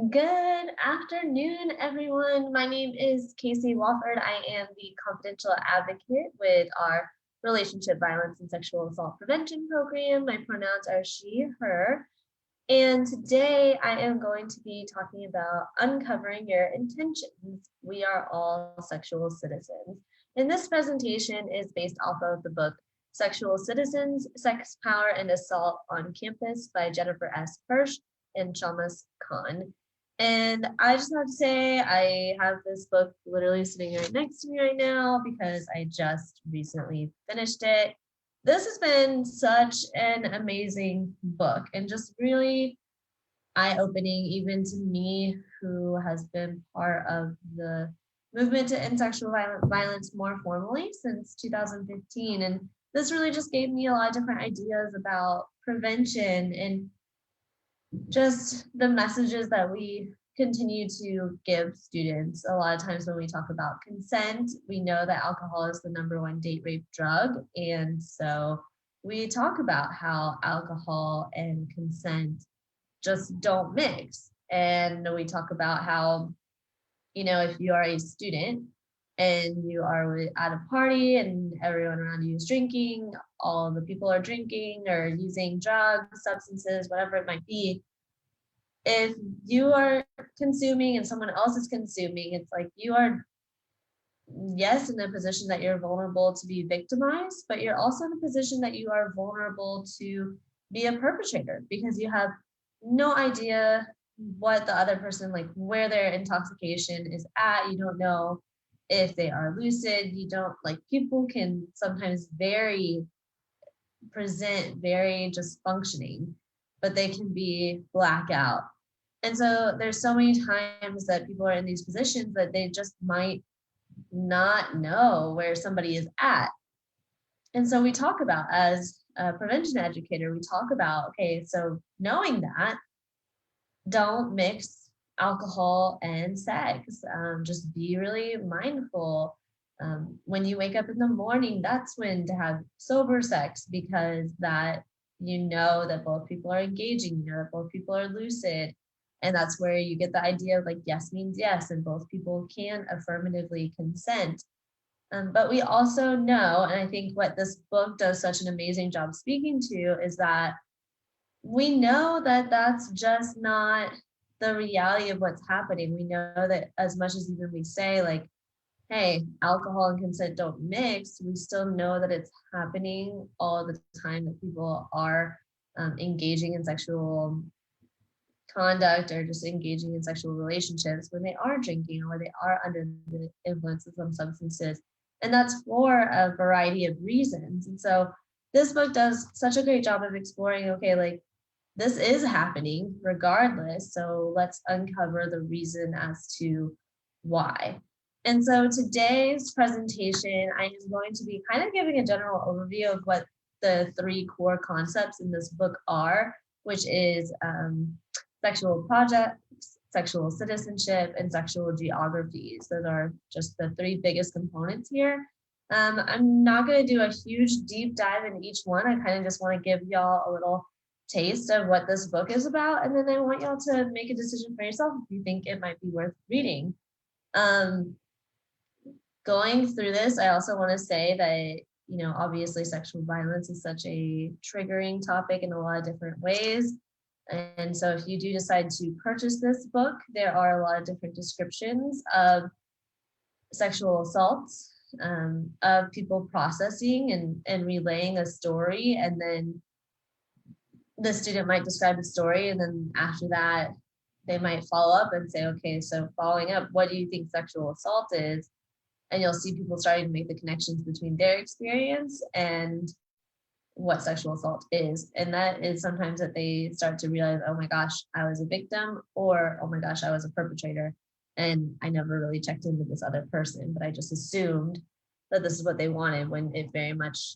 Good afternoon, everyone. My name is Casey Wofford. I am the confidential advocate with our Relationship Violence and Sexual Assault Prevention Program. My pronouns are she, her. And today I am going to be talking about uncovering your intentions. We are all sexual citizens. And this presentation is based off of the book Sexual Citizens, Sex, Power, and Assault on Campus by Jennifer S. Hirsch and Shamas Khan. And I just have to say, I have this book literally sitting right next to me right now because I just recently finished it. This has been such an amazing book and just really eye-opening, even to me, who has been part of the movement to end sexual violence more formally since 2015. And this really just gave me a lot of different ideas about prevention and just the messages that we continue to give students. A lot of times when we talk about consent, we know that alcohol is the #1 date rape drug. And so we talk about how alcohol and consent just don't mix. And we talk about how, if you are a student and you are at a party and everyone around you is drinking, all the people are drinking or using drugs, substances, whatever it might be. If you are consuming and someone else is consuming, it's like you are, yes, in a position that you're vulnerable to be victimized, but you're also in a position that you are vulnerable to be a perpetrator because you have no idea what the other person, like where their intoxication is at. You don't know if they are lucid. You don't, like, people can sometimes present very just functioning, but they can be blackout. And so there's so many times that people are in these positions that they just might not know where somebody is at. And so we talk about, as a prevention educator, we talk about, okay, so knowing that, don't mix alcohol and sex. Just be really mindful. When you wake up in the morning, that's when to have sober sex, because that you know that both people are engaging, you know that both people are lucid. And that's where you get the idea of like yes means yes, and both people can affirmatively consent. But we also know, and I think what this book does such an amazing job speaking to, is that we know that that's just not the reality of what's happening. We know that as much as even we say like, hey, alcohol and consent don't mix, we still know that it's happening all the time, that people are engaging in sexual conduct or just engaging in sexual relationships when they are drinking or they are under the influence of some substances. And that's for a variety of reasons. And so this book does such a great job of exploring, okay, like this is happening regardless. So let's uncover the reason as to why. And so today's presentation, I am going to be kind of giving a general overview of what the 3 core concepts in this book are, which is sexual projects, sexual citizenship, and sexual geographies. Those are just the 3 biggest components here. I'm not going to do a huge deep dive in each one. I kind of just want to give y'all a little taste of what this book is about, and then I want y'all to make a decision for yourself if you think it might be worth reading. Going through this, I also want to say that, obviously sexual violence is such a triggering topic in a lot of different ways. And so if you do decide to purchase this book, there are a lot of different descriptions of sexual assaults, of people processing and relaying a story. And then the student might describe the story. And then after that, they might follow up and say, okay, so following up, what do you think sexual assault is? And you'll see people starting to make the connections between their experience and what sexual assault is. And that is sometimes that they start to realize, oh my gosh, I was a victim, or oh my gosh, I was a perpetrator. And I never really checked in with this other person, but I just assumed that this is what they wanted when it very much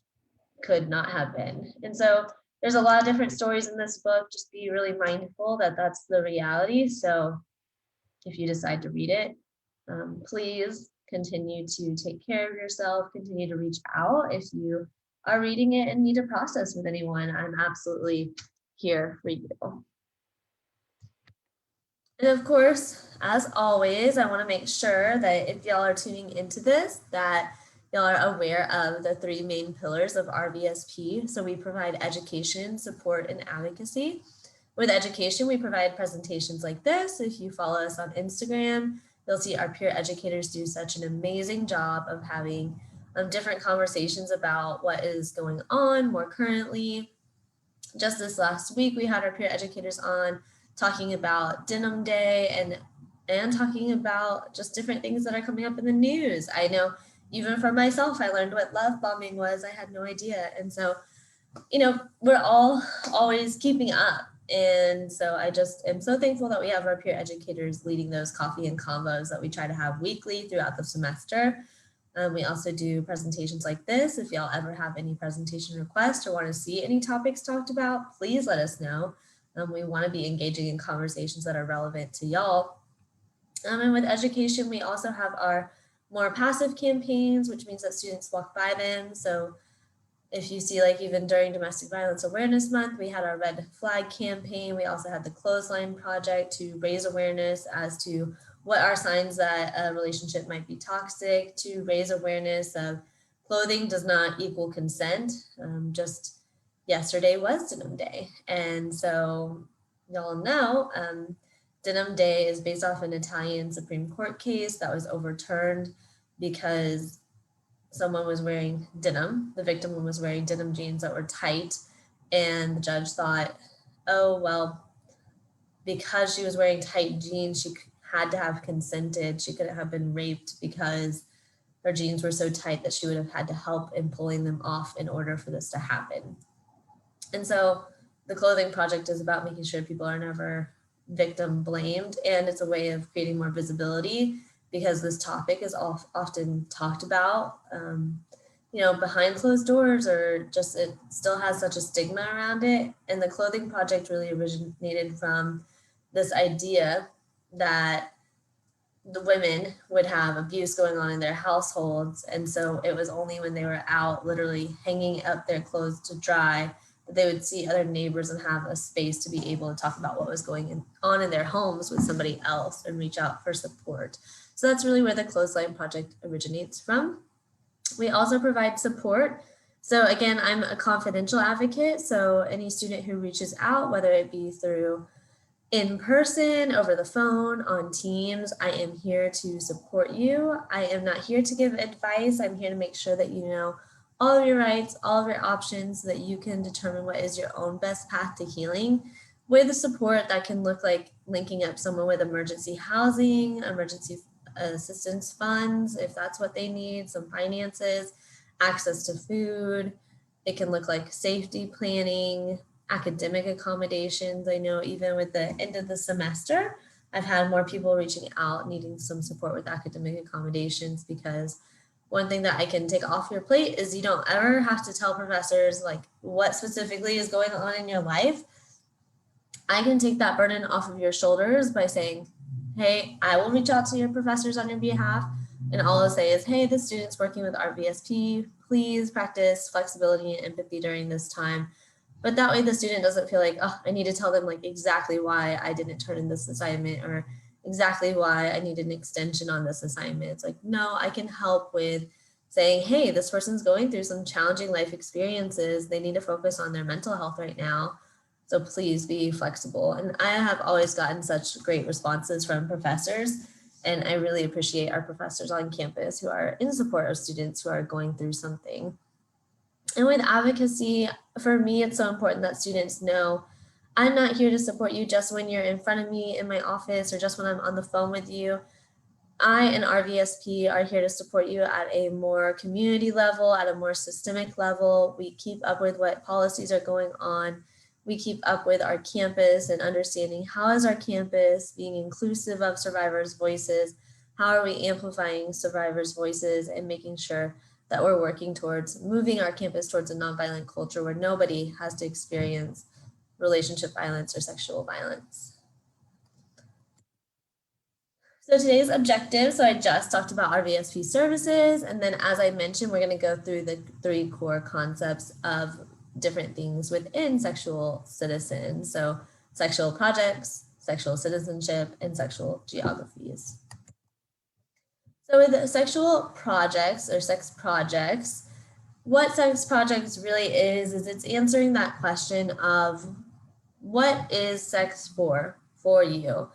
could not have been. And so there's a lot of different stories in this book. Just be really mindful that that's the reality. So if you decide to read it, please continue to take care of yourself, continue to reach out. If you are reading it and need to process with anyone, I'm absolutely here for you. And of course, as always, I want to make sure that if y'all are tuning into this, that y'all are aware of the three main pillars of RVSP. So we provide education, support, and advocacy. With education, we provide presentations like this. If you follow us on Instagram, you'll see our peer educators do such an amazing job of having different conversations about what is going on more currently. Just this last week, we had our peer educators on talking about Denim Day and talking about just different things that are coming up in the news. I know even for myself, I learned what love bombing was. I had no idea. And so, we're all always keeping up. And so I just am so thankful that we have our peer educators leading those coffee and convos that we try to have weekly throughout the semester. We also do presentations like this. If y'all ever have any presentation requests or want to see any topics talked about, please let us know. We want to be engaging in conversations that are relevant to y'all. And with education, we also have our more passive campaigns, which means that students walk by them. So if you see, like even during Domestic Violence Awareness Month, we had our Red Flag campaign. We also had the Clothesline Project to raise awareness as to what are signs that a relationship might be toxic, to raise awareness of clothing does not equal consent. Just yesterday was Denim Day. And so y'all know Denim Day is based off an Italian Supreme Court case that was overturned because someone was wearing denim, the victim was wearing denim jeans that were tight, and the judge thought, oh, well, because she was wearing tight jeans, she had to have consented. She couldn't have been raped because her jeans were so tight that she would have had to help in pulling them off in order for this to happen. And so the Clothing Project is about making sure people are never victim blamed, and it's a way of creating more visibility because this topic is often talked about, behind closed doors, or just it still has such a stigma around it. And the Clothing Project really originated from this idea that the women would have abuse going on in their households. And so it was only when they were out literally hanging up their clothes to dry that they would see other neighbors and have a space to be able to talk about what was going on in their homes with somebody else and reach out for support. So that's really where the Clothesline Project originates from. We also provide support. So again, I'm a confidential advocate. So any student who reaches out, whether it be through in person, over the phone, on Teams, I am here to support you. I am not here to give advice. I'm here to make sure that you know all of your rights, all of your options, so that you can determine what is your own best path to healing with the support that can look like linking up someone with emergency housing, emergency assistance funds, if that's what they need, some finances, access to food. It can look like safety planning, academic accommodations. I know even with the end of the semester, I've had more people reaching out needing some support with academic accommodations, because one thing that I can take off your plate is you don't ever have to tell professors like what specifically is going on in your life. I can take that burden off of your shoulders by saying, hey, I will reach out to your professors on your behalf. And all I'll say is, hey, the student's working with RVSP. Please practice flexibility and empathy during this time. But that way the student doesn't feel like, oh, I need to tell them like exactly why I didn't turn in this assignment, or exactly why I need an extension on this assignment. It's like, no, I can help with saying, hey, this person's going through some challenging life experiences. They need to focus on their mental health right now. So please be flexible. And I have always gotten such great responses from professors. And I really appreciate our professors on campus who are in support of students who are going through something. And with advocacy, for me, it's so important that students know I'm not here to support you just when you're in front of me in my office or just when I'm on the phone with you. I and RVSP are here to support you at a more community level, at a more systemic level. We keep up with what policies are going on. We keep up with our campus and understanding how is our campus being inclusive of survivors' voices? How are we amplifying survivors' voices and making sure that we're working towards moving our campus towards a nonviolent culture where nobody has to experience relationship violence or sexual violence. So today's objective, so I just talked about RVSP services, and then as I mentioned, we're going to go through the 3 core concepts of different things within Sexual Citizen. So sexual projects, sexual citizenship, and sexual geographies. So with sexual projects or sex projects, what sex projects really is it's answering that question of what is sex for you?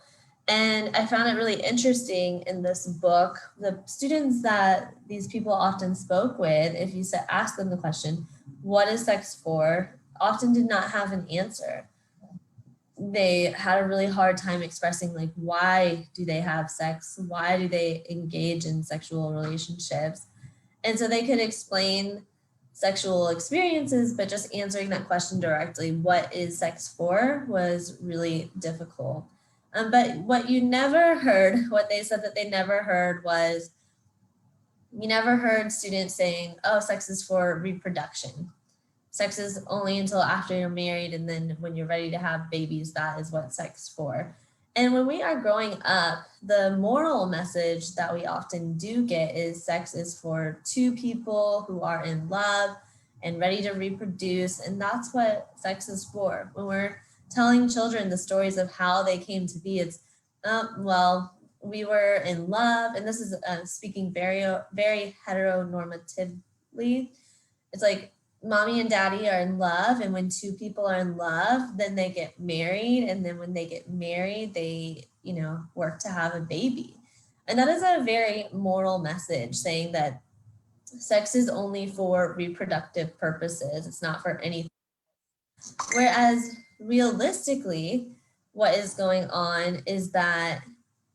And I found it really interesting in this book, the students that these people often spoke with, if you ask them the question, what is sex for, often did not have an answer. They had a really hard time expressing like, why do they have sex? Why do they engage in sexual relationships? And so they could explain sexual experiences, but just answering that question directly, what is sex for, was really difficult. But what you never heard, what they said that they never heard was, you never heard students saying, oh, sex is for reproduction. Sex is only until after you're married, and then when you're ready to have babies, that is what sex is for. And when we are growing up, the moral message that we often do get is sex is for two people who are in love and ready to reproduce. And that's what sex is for. When we're telling children the stories of how they came to be, it's, well, we were in love. And this is speaking very, very heteronormatively. It's like, mommy and daddy are in love, and when two people are in love, then they get married, and then when they get married, they work to have a baby. And that is a very moral message, saying that sex is only for reproductive purposes. It's not for anything. Whereas realistically, what is going on is that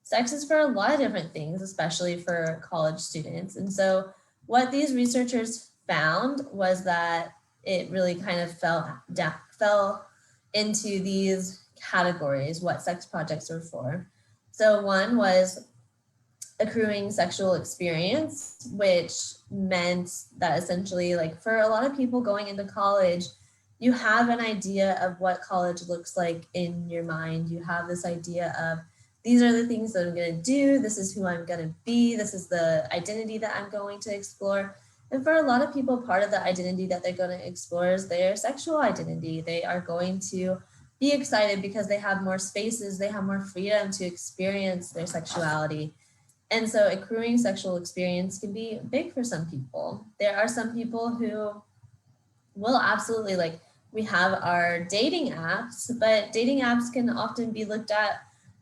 sex is for a lot of different things, especially for college students. And so what these researchers found was that it really kind of fell into these categories, what sex projects are for. So one was accruing sexual experience, which meant that essentially, like, for a lot of people going into college, you have an idea of what college looks like in your mind. You have this idea of, these are the things that I'm going to do. This is who I'm going to be. This is the identity that I'm going to explore. And for a lot of people, part of the identity that they're going to explore is their sexual identity. They are going to be excited because they have more spaces, they have more freedom to experience their sexuality. And so accruing sexual experience can be big for some people. There are some people who will absolutely, like, we have our dating apps, but dating apps can often be looked at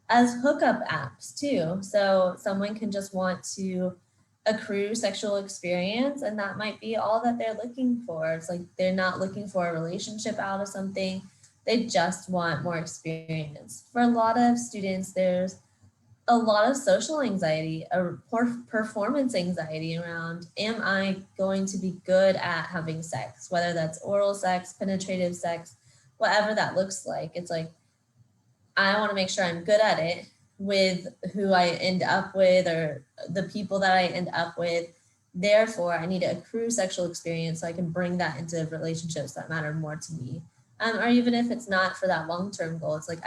as hookup apps too. So someone can just want to accrue sexual experience, and that might be all that they're looking for. It's like they're not looking for a relationship out of something. They just want more experience. For a lot of students, there's a lot of social anxiety, a performance anxiety around, am I going to be good at having sex, whether that's oral sex, penetrative sex, whatever that looks like. It's like, I want to make sure I'm good at it with who I end up with or the people that I end up with. Therefore, I need to accrue sexual experience so I can bring that into relationships that matter more to me. Or even if it's not for that long-term goal, it's like,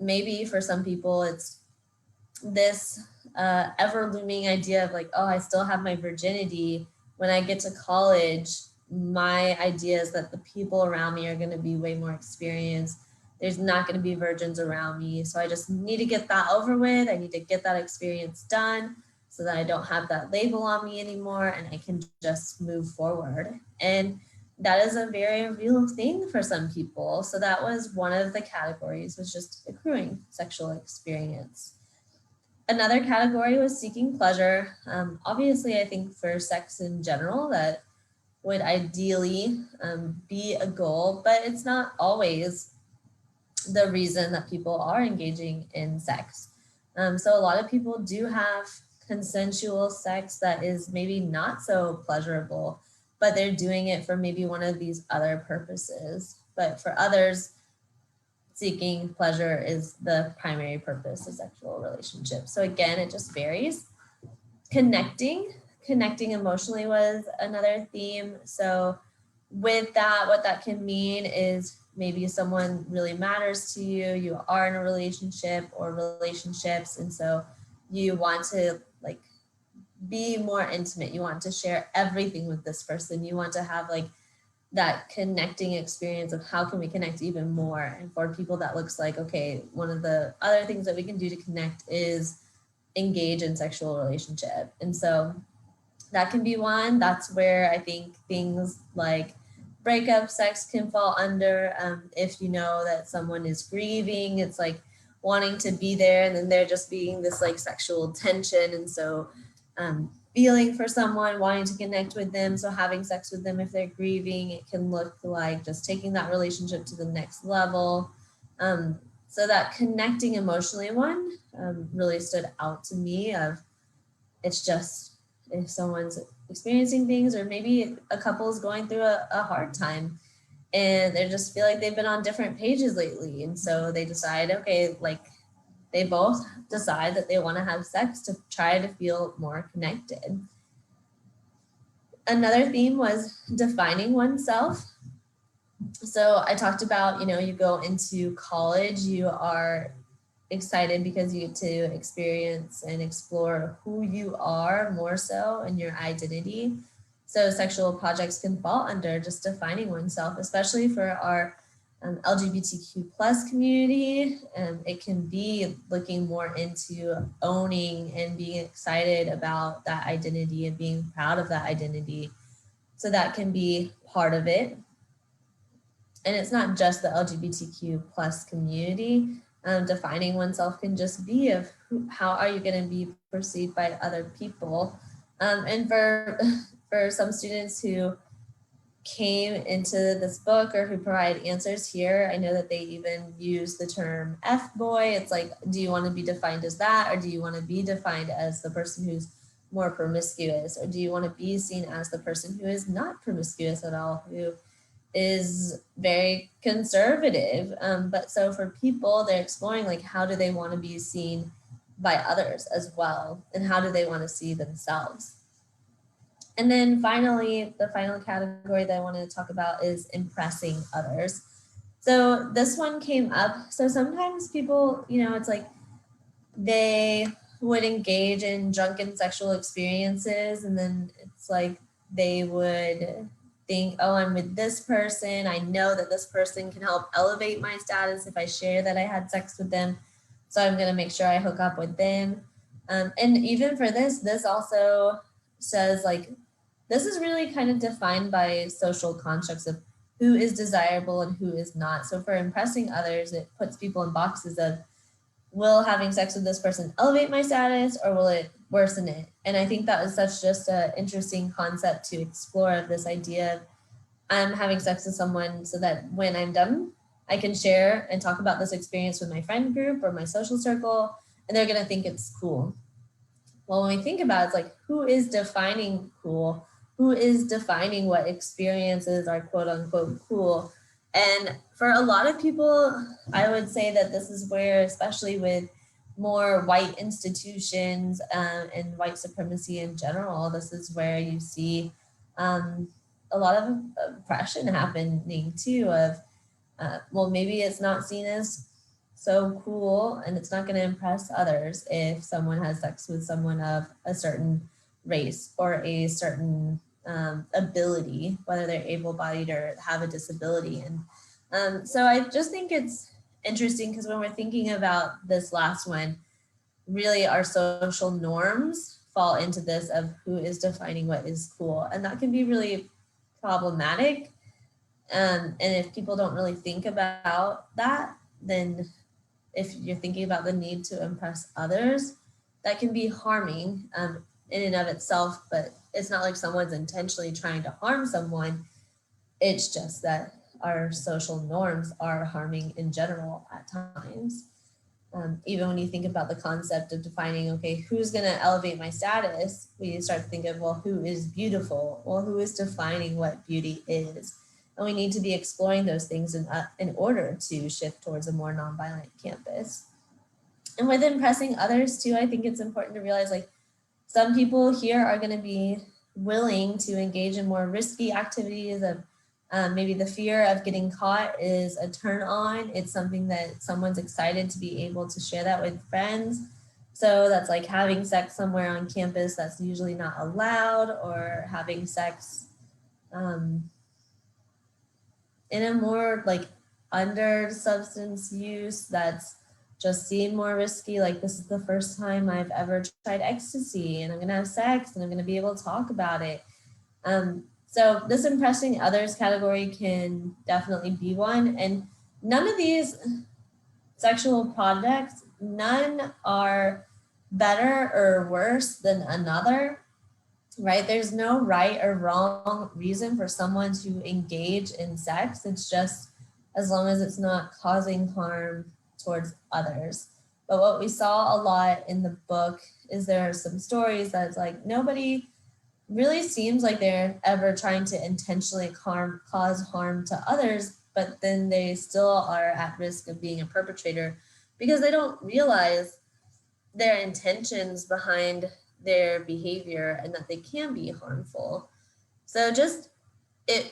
maybe for some people, it's this ever looming idea of like, oh, I still have my virginity. When I get to college, my idea is that the people around me are going to be way more experienced. There's not going to be virgins around me. So I just need to get that over with. I need to get that experience done so that I don't have that label on me anymore and I can just move forward. And that is a very real thing for some people. So that was one of the categories, was just accruing sexual experience. Another category was seeking pleasure. Obviously, I think for sex in general, that would ideally be a goal, but it's not always the reason that people are engaging in sex. So a lot of people do have consensual sex that is maybe not so pleasurable, but they're doing it for maybe one of these other purposes. But for others, seeking pleasure is the primary purpose of sexual relationships. So again, it just varies. Connecting emotionally was another theme. So with that, what that can mean is maybe someone really matters to you, you are in a relationship or relationships, and so you want to like be more intimate. You want to share everything with this person. You want to have like that connecting experience of how can we connect even more. And for people that looks like, okay, one of the other things that we can do to connect is engage in sexual relationship. And so that can be one. That's where I think things like breakup sex can fall under. If you know that someone is grieving, it's like wanting to be there, and then they're just being this like sexual tension. And so feeling for someone, wanting to connect with them. So having sex with them if they're grieving, it can look like just taking that relationship to the next level. So that connecting emotionally one really stood out to me of it's just if someone's experiencing things, or maybe a couple is going through a hard time and they just feel like they've been on different pages lately. And so they decide, okay, like they both decide that they want to have sex to try to feel more connected. Another theme was defining oneself. So I talked about, you go into college, you are excited because you get to experience and explore who you are more so and your identity. So sexual projects can fall under just defining oneself, especially for our LGBTQ plus community. It can be looking more into owning and being excited about that identity and being proud of that identity. So that can be part of it. And it's not just the LGBTQ plus community. Defining oneself can just be of how are you going to be perceived by other people. And for some students who came into this book or who provide answers here, I know that they even use the term F-boy. It's like, do you want to be defined as that? Or do you want to be defined as the person who's more promiscuous? Or do you want to be seen as the person who is not promiscuous at all, who is very conservative? But so for people, they're exploring like, how do they want to be seen by others as well? And how do they want to see themselves? And then finally, the final category that I want to talk about is impressing others. So this one came up. So sometimes people, it's like they would engage in drunken sexual experiences, and then it's like they would think, oh, I'm with this person. I know that this person can help elevate my status if I share that I had sex with them. So I'm going to make sure I hook up with them. And even for this also says like, this is really kind of defined by social constructs of who is desirable and who is not. So for impressing others, it puts people in boxes of, will having sex with this person elevate my status or will it worsen it? And I think that was such just an interesting concept to explore, of this idea of I'm having sex with someone so that when I'm done, I can share and talk about this experience with my friend group or my social circle, and they're going to think it's cool. Well, when we think about it, it's like, who is defining cool? Who is defining what experiences are quote unquote cool? And for a lot of people, I would say that this is where, especially with more white institutions and white supremacy in general, this is where you see a lot of oppression happening too of, well, maybe it's not seen as so cool and it's not going to impress others if someone has sex with someone of a certain race or a certain ability, whether they're able-bodied or have a disability. And so I just think it's interesting because when we're thinking about this last one, really our social norms fall into this of who is defining what is cool. And that can be really problematic. And if people don't really think about that, then if you're thinking about the need to impress others, that can be harming in and of itself, but it's not like someone's intentionally trying to harm someone. It's just that our social norms are harming in general at times. Even when you think about the concept of defining, okay, who's going to elevate my status, we start to think of, well, who is beautiful? Well, who is defining what beauty is? And we need to be exploring those things in order to shift towards a more nonviolent campus. And with impressing others too, I think it's important to realize like some people here are going to be willing to engage in more risky activities of maybe the fear of getting caught is a turn on. It's something that someone's excited to be able to share that with friends. So that's like having sex somewhere on campus that's usually not allowed, or having sex in a more like under substance use that's just seem more risky. Like, this is the first time I've ever tried ecstasy and I'm going to have sex and I'm going to be able to talk about it. So this impressing others category can definitely be one. And none of these sexual projects, none are better or worse than another, right? There's no right or wrong reason for someone to engage in sex. It's just as long as it's not causing harm towards others. But what we saw a lot in the book is there are some stories that's like nobody really seems like they're ever trying to intentionally cause harm to others, but then they still are at risk of being a perpetrator because they don't realize their intentions behind their behavior and that they can be harmful. So just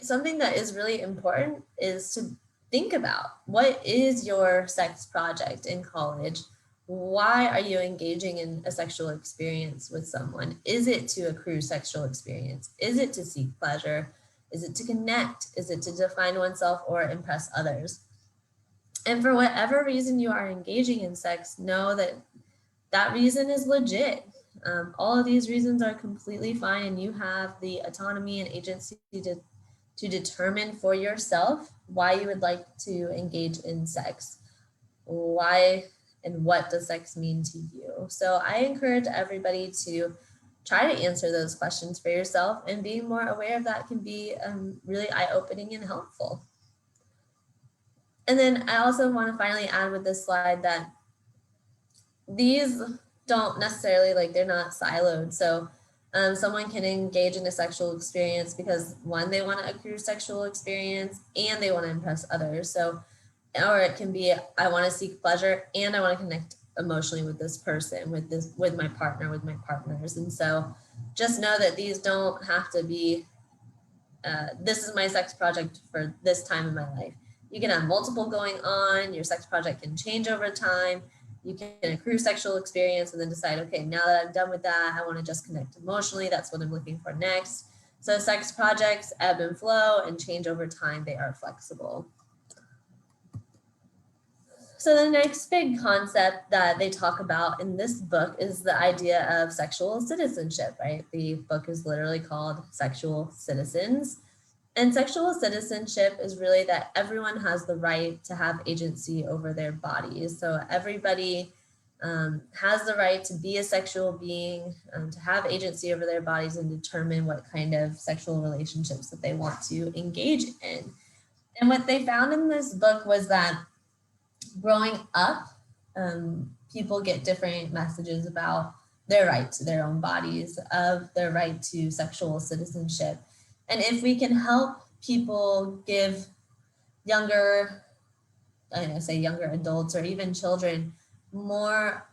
something that is really important is to think about what is your sex project in college? Why are you engaging in a sexual experience with someone? Is it to accrue sexual experience? Is it to seek pleasure? Is it to connect? Is it to define oneself or impress others? And for whatever reason you are engaging in sex, know that that reason is legit. All of these reasons are completely fine, and you have the autonomy and agency to determine for yourself why you would like to engage in sex. Why and what does sex mean to you? So I encourage everybody to try to answer those questions for yourself, and being more aware of that can be really eye-opening and helpful. And then I also want to finally add with this slide that these don't necessarily, like, they're not siloed. So someone can engage in a sexual experience because one, they want to accrue sexual experience and they want to impress others. So, or it can be, I want to seek pleasure and I want to connect emotionally with this person, with my partner, with my partners. And so just know that these don't have to be, this is my sex project for this time in my life. You can have multiple going on. Your sex project can change over time. You can accrue sexual experience and then decide, okay, now that I'm done with that, I want to just connect emotionally. That's what I'm looking for next. So sex projects ebb and flow and change over time. They are flexible. So the next big concept that they talk about in this book is the idea of sexual citizenship, right? The book is literally called Sexual Citizens. And sexual citizenship is really that everyone has the right to have agency over their bodies. So everybody has the right to be a sexual being, to have agency over their bodies and determine what kind of sexual relationships that they want to engage in. And what they found in this book was that growing up, people get different messages about their right to their own bodies, of their right to sexual citizenship. And if we can help people give younger, younger adults or even children more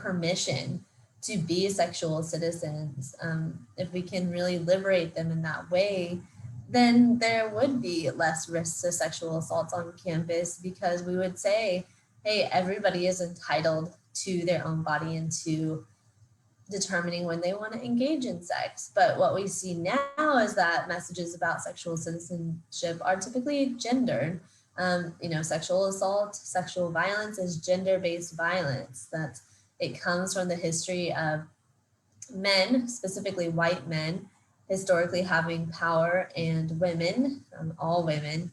permission to be sexual citizens, if we can really liberate them in that way, then there would be less risks of sexual assaults on campus, because we would say, hey, everybody is entitled to their own body and to determining when they want to engage in sex. But what we see now is that messages about sexual citizenship are typically gendered. Sexual assault, sexual violence is gender-based violence. That it comes from the history of men, specifically white men, historically having power, and women, all women,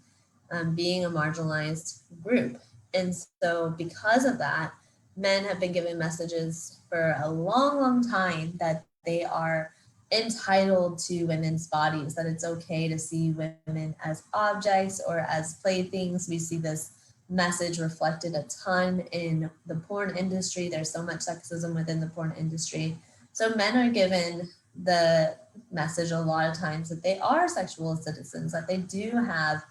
being a marginalized group. And so because of that, men have been given messages for a long, long time that they are entitled to women's bodies, that it's okay to see women as objects or as playthings. We see this message reflected a ton in the porn industry. There's so much sexism within the porn industry. So men are given the message a lot of times that they are sexual citizens, that they do have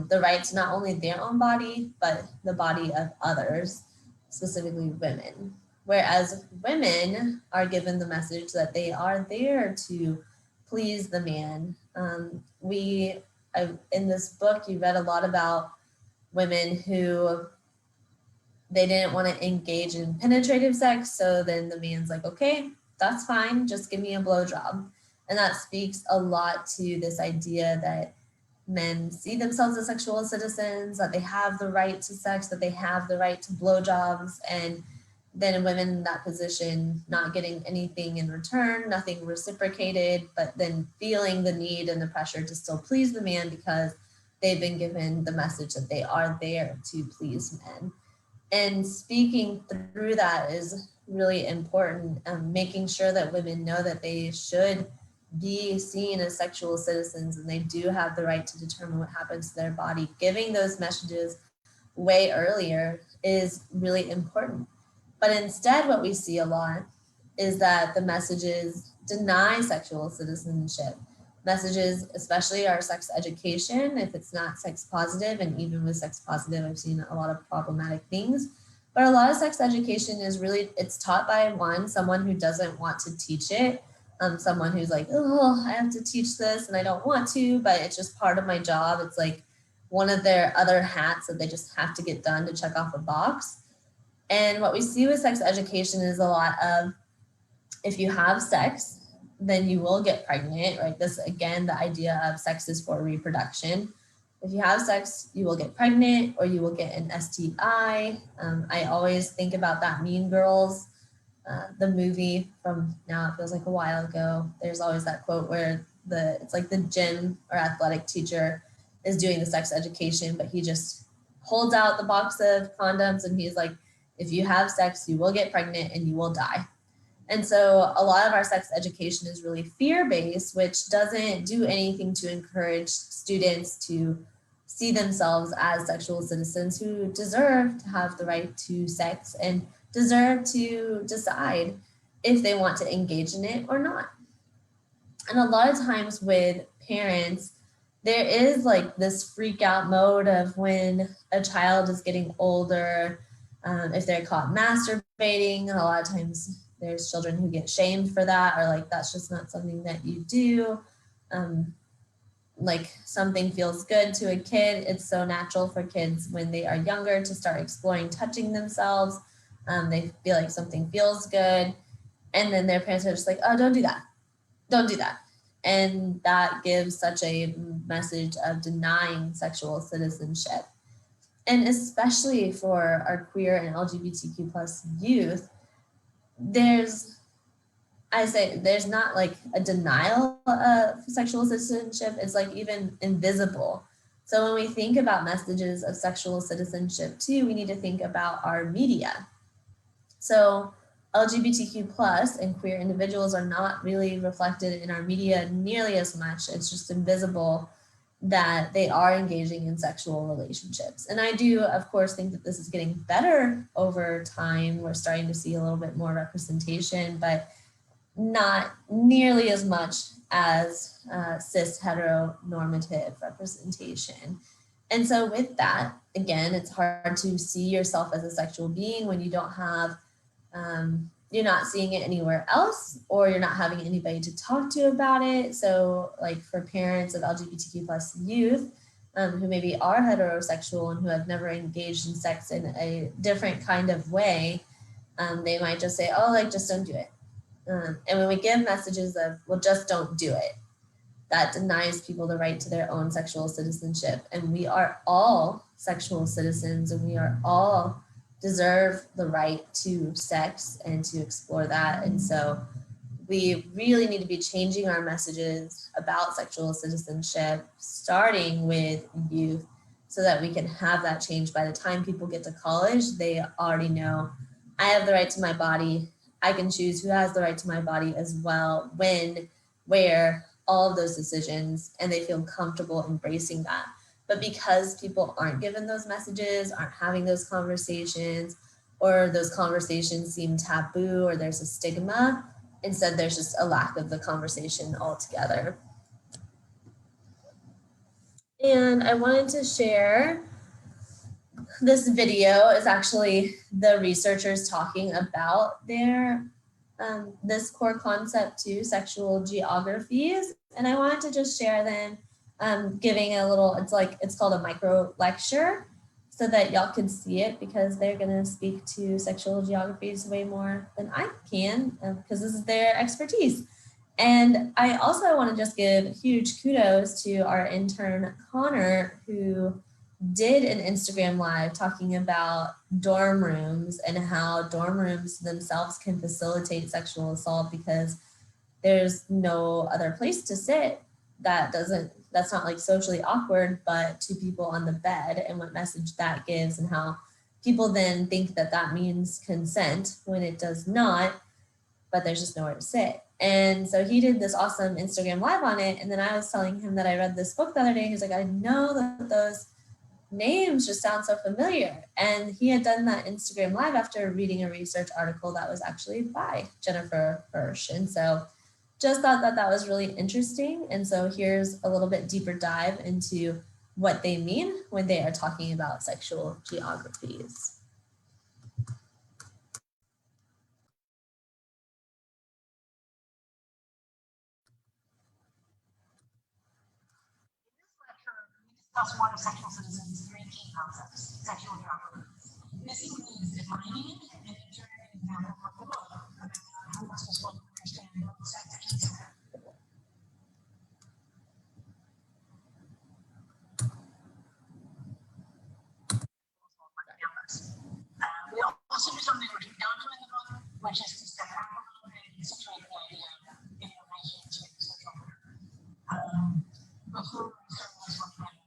the right to not only their own body, but the body of others, specifically women. Whereas women are given the message that they are there to please the man. In this book, you read a lot about women who they didn't want to engage in penetrative sex. So then the man's like, okay, that's fine. Just give me a blowjob. And that speaks a lot to this idea that men see themselves as sexual citizens, that they have the right to sex, that they have the right to blowjobs, and then women in that position not getting anything in return, nothing reciprocated, but then feeling the need and the pressure to still please the man because they've been given the message that they are there to please men. And speaking through that is really important, making sure that women know that they should be seen as sexual citizens and they do have the right to determine what happens to their body. Giving those messages way earlier is really important. But instead, what we see a lot is that the messages deny sexual citizenship. Messages, especially our sex education, if it's not sex positive, and even with sex positive, I've seen a lot of problematic things. But a lot of sex education is really, it's taught by someone who doesn't want to teach it. Someone who's like, oh, I have to teach this and I don't want to, but it's just part of my job. It's like one of their other hats that they just have to get done to check off a box. And what we see with sex education is a lot of, if you have sex, then you will get pregnant, right? This, again, the idea of sex is for reproduction. If you have sex, you will get pregnant or you will get an STI. I always think about that Mean Girls, the movie from now, it feels like a while ago. There's always that quote where it's like the gym or athletic teacher is doing the sex education, but he just holds out the box of condoms and he's like, if you have sex, you will get pregnant and you will die. And so a lot of our sex education is really fear-based, which doesn't do anything to encourage students to see themselves as sexual citizens who deserve to have the right to sex and deserve to decide if they want to engage in it or not. And a lot of times with parents, there is like this freak out mode of when a child is getting older, if they're caught masturbating, a lot of times there's children who get shamed for that, or like, that's just not something that you do. Like something feels good to a kid. It's so natural for kids when they are younger to start exploring touching themselves. They feel like something feels good. And then their parents are just like, oh, don't do that. Don't do that. And that gives such a message of denying sexual citizenship. And especially for our queer and LGBTQ plus youth, there's not like a denial of sexual citizenship. It's like even invisible. So when we think about messages of sexual citizenship too, we need to think about our media. So LGBTQ plus and queer individuals are not really reflected in our media nearly as much. It's just invisible that they are engaging in sexual relationships. And I do, of course, think that this is getting better over time. We're starting to see a little bit more representation, but not nearly as much as cis heteronormative representation. And so with that, again, it's hard to see yourself as a sexual being when you don't have, you're not seeing it anywhere else, or you're not having anybody to talk to about it. So like for parents of LGBTQ plus youth who maybe are heterosexual and who have never engaged in sex in a different kind of way, they might just say, oh, like, just don't do it. And when we give messages of, well, just don't do it, that denies people the right to their own sexual citizenship. And we are all sexual citizens, and we are all deserve the right to sex and to explore that. And so we really need to be changing our messages about sexual citizenship, starting with youth, so that we can have that change. By the time people get to college, they already know, I have the right to my body. I can choose who has the right to my body as well, when, where, all of those decisions, and they feel comfortable embracing that. But because people aren't given those messages, aren't having those conversations, or those conversations seem taboo, or there's a stigma, instead there's just a lack of the conversation altogether. And I wanted to share, this video is actually the researchers talking about their this core concept to sexual geographies. And I wanted to just share them, giving a little, it's called a micro lecture, so that y'all can see it, because they're gonna speak to sexual geographies way more than I can, because this is their expertise. And I also want to just give huge kudos to our intern, Connor, who did an Instagram live talking about dorm rooms and how dorm rooms themselves can facilitate sexual assault because there's no other place to sit that's not like socially awkward, but two people on the bed, and what message that gives and how people then think that that means consent when it does not, but there's just nowhere to sit. And so he did this awesome Instagram live on it. And then I was telling him that I read this book the other day. He's like, I know that those names just sound so familiar. And he had done that Instagram live after reading a research article that was actually by Jennifer Hirsch. And so just thought that that was really interesting. And so here's a little bit deeper dive into what they mean when they are talking about sexual geographies. Discuss one of sexual citizens' three key concepts, sexual geography. This includes defining and interpreting example from the book about how we're supposed to understand both sex and consent. We also do something which we don't do in the book, which is to step back a little bit and situate the idea of information to sexual before we start this one.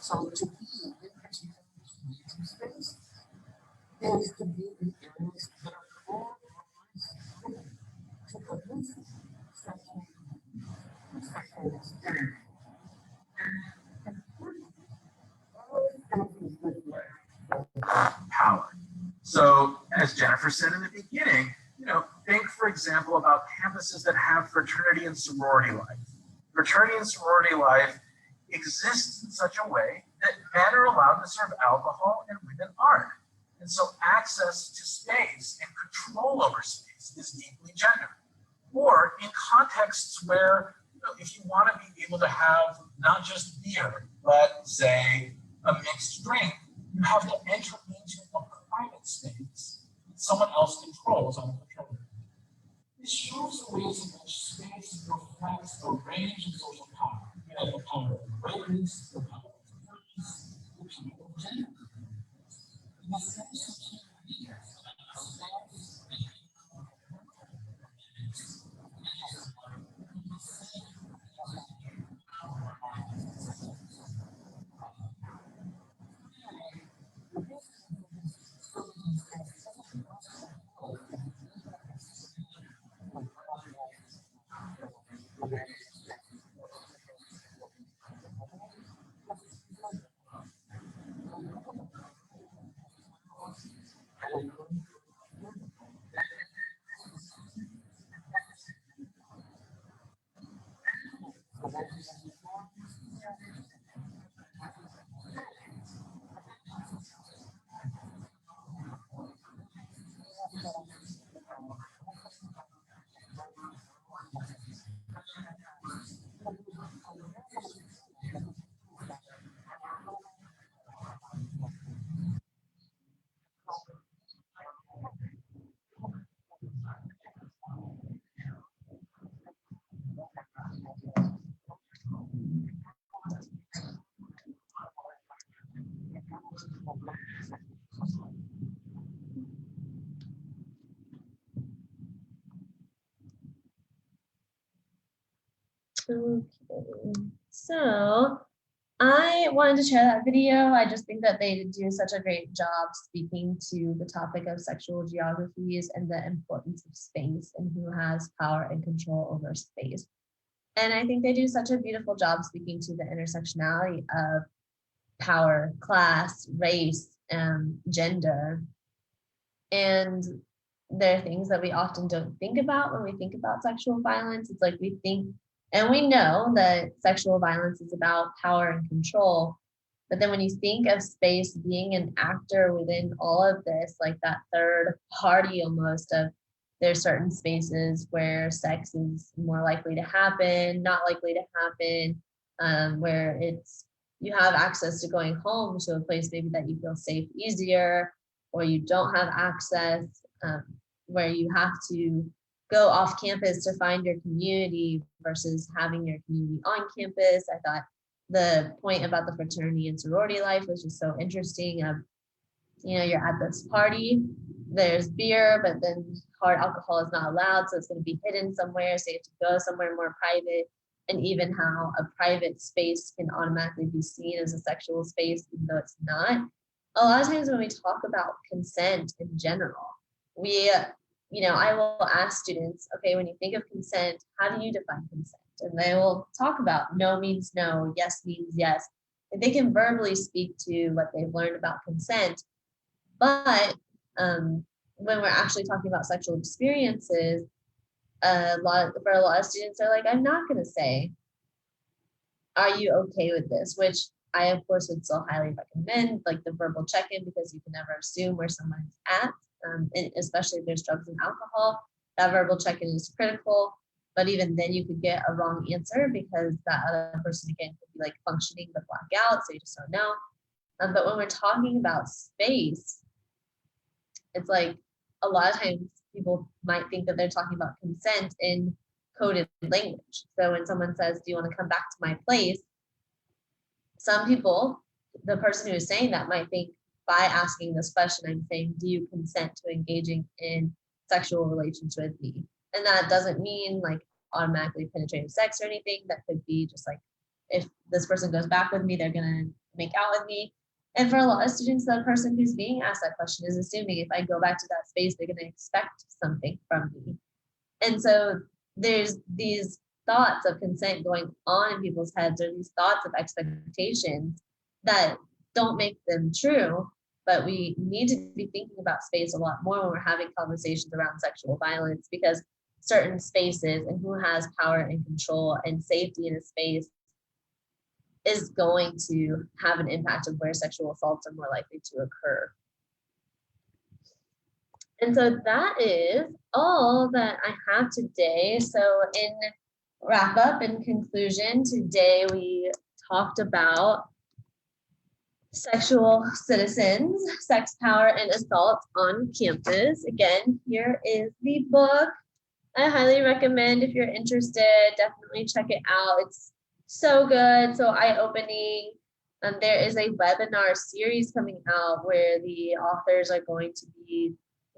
So to be in particular creative space is to be in areas that are more to produce such an experience. Power. So, as Jennifer said in the beginning, think, for example, about campuses that have fraternity and sorority life. Fraternity and sorority life exists in such a way that men are allowed to serve alcohol and women aren't. And so access to space and control over space is deeply gendered. Or in contexts where you know, if you want to be able to have not just beer, but say a mixed drink, you have to enter into a private space that someone else controls on the fraternity. This shows the ways in which space reflects a range of social power. You have the power of race, the power of race, the power of gender. And this also key leaders about space Okay, so I wanted to share that video. I just think that they do such a great job speaking to the topic of sexual geographies and the importance of space and who has power and control over space. And I think they do such a beautiful job speaking to the intersectionality of power, class, race, gender. And there are things that we often don't think about when we think about sexual violence. It's like we think, and we know that sexual violence is about power and control. But then when you think of space being an actor within all of this, like that third party almost of there's certain spaces where sex is more likely to happen, not likely to happen, where it's you have access to going home to a place maybe that you feel safe easier, or you don't have access, where you have to go off campus to find your community versus having your community on campus. I thought the point about the fraternity and sorority life was just so interesting. You know, you're at this party, there's beer, but then hard alcohol is not allowed, so it's going to be hidden somewhere, so you have to go somewhere more private. And even how a private space can automatically be seen as a sexual space, even though it's not. A lot of times when we talk about consent in general, we, you know, I will ask students, okay, when you think of consent, how do you define consent? And they will talk about no means no, yes means yes. And they can verbally speak to what they've learned about consent. But when we're actually talking about sexual experiences, for a lot of students, they're like, I'm not going to say, are you okay with this? Which I, of course, would still highly recommend, like the verbal check-in, because you can never assume where someone's at, and especially if there's drugs and alcohol. That verbal check-in is critical. But even then, you could get a wrong answer because that other person, again, could be like functioning but black out, so you just don't know. But when we're talking about space, it's like a lot of times people might think that they're talking about consent in coded language. So when someone says, do you want to come back to my place? Some people, the person who is saying that might think by asking this question, I'm saying, do you consent to engaging in sexual relations with me? And that doesn't mean like automatically penetrative sex or anything. That could be just like, if this person goes back with me, they're going to make out with me. And for a lot of students, the person who's being asked that question is assuming if I go back to that space, they're going to expect something from me. And so there's these thoughts of consent going on in people's heads, or these thoughts of expectations that don't make them true. But we need to be thinking about space a lot more when we're having conversations around sexual violence, because certain spaces and who has power and control and safety in a space is going to have an impact of where sexual assaults are more likely to occur. And so that is all that I have today. So in wrap up in conclusion, today we talked about sexual citizens, sex, power, and assault on campus. Again, here is the book. I highly recommend if you're interested, definitely check it out. It's so good, so eye-opening. There is a webinar series coming out where the authors are going to be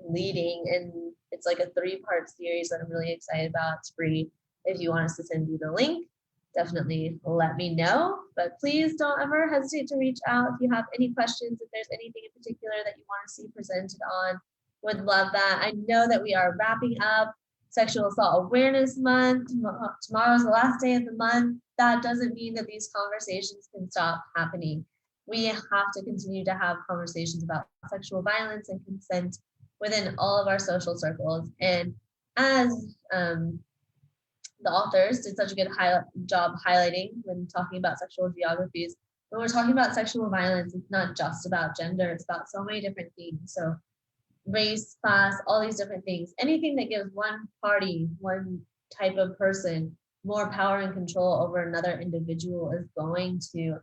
leading, and it's like a 3-part series that I'm really excited about. It's free. If you want us to send you the link, definitely let me know. But please don't ever hesitate to reach out if you have any questions, if there's anything in particular that you want to see presented on. Would love that. I know that we are wrapping up Sexual Assault Awareness Month. Tomorrow's the last day of the month. That doesn't mean that these conversations can stop happening. We have to continue to have conversations about sexual violence and consent within all of our social circles. And as the authors did such a good job highlighting when talking about sexual geographies, when we're talking about sexual violence, it's not just about gender, it's about so many different things. So race, class, all these different things, anything that gives one party, one type of person more power and control over another individual is going to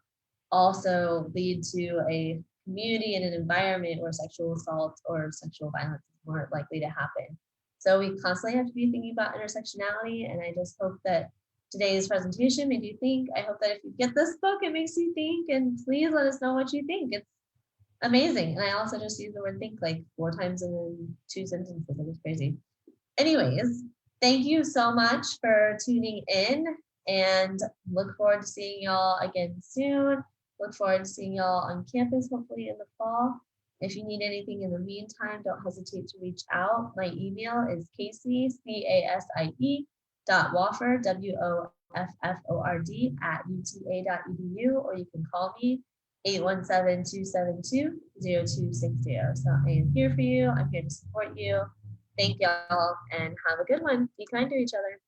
also lead to a community and an environment where sexual assault or sexual violence is more likely to happen. So we constantly have to be thinking about intersectionality, and I just hope that today's presentation made you think. I hope that if you get this book, it makes you think, and please let us know what you think. It's amazing. And I also just use the word think like 4 times in 2 sentences. It was crazy. Anyways, thank you so much for tuning in, and look forward to seeing y'all again soon. Look forward to seeing y'all on campus, hopefully in the fall. If you need anything in the meantime, don't hesitate to reach out. My email is Casey, CASIE.Wofford, WOFFORD @UTA.edu, or you can call me 817-272-0260. So I am here for you. I'm here to support you. Thank y'all and have a good one. Be kind to each other.